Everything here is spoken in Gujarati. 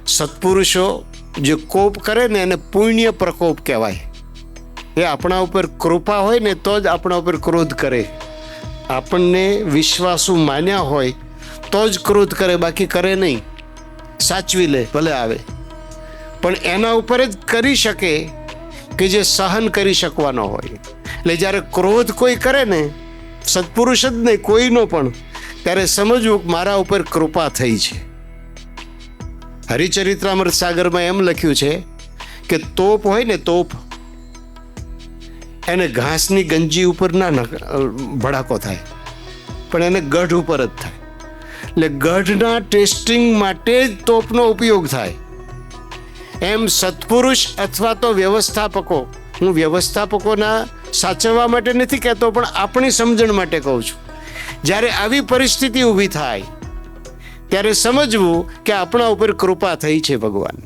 સત્પુરુષો જે કોપ કરે ને એને પુણ્ય પ્રકોપ કહેવાય. એ આપણા ઉપર કૃપા હોય ને તો જ આપણા ઉપર ક્રોધ કરે. આપણને વિશ્વાસુ માન્યા હોય તો જ ક્રોધ કરે, બાકી કરે નહીં. સાચવી લે ભલે આવે, પણ એના ઉપર જ કરી શકે કે જે સહન કરી શકવાનો હોય. એટલે જ્યારે ક્રોધ કોઈ કરે ને, સત્પુરુષ જ નહીં કોઈનો પણ, ત્યારે સમજવું કે મારા ઉપર કૃપા થઈ છે. હરિચરિત્રામૃત સાગરમાં એમ લખ્યું છે કે તોપ હોય ને, તોપ એને ઘાસની ગંજી ઉપર ના ભડાકો થાય, પણ એને ગઢ ઉપર જ થાય. એટલે ગઢના ટેસ્ટિંગ માટે જ તોપનો ઉપયોગ થાય. એમ સત્પુરુષ અથવા તો વ્યવસ્થાપકો, હું વ્યવસ્થાપકોના સાચવવા માટે નથી કહેતો, પણ આપણી સમજણ માટે કહું છું. જ્યારે આવી પરિસ્થિતિ ઊભી થાય ત્યારે સમજવું કે આપણા ઉપર કૃપા થઈ છે ભગવાન.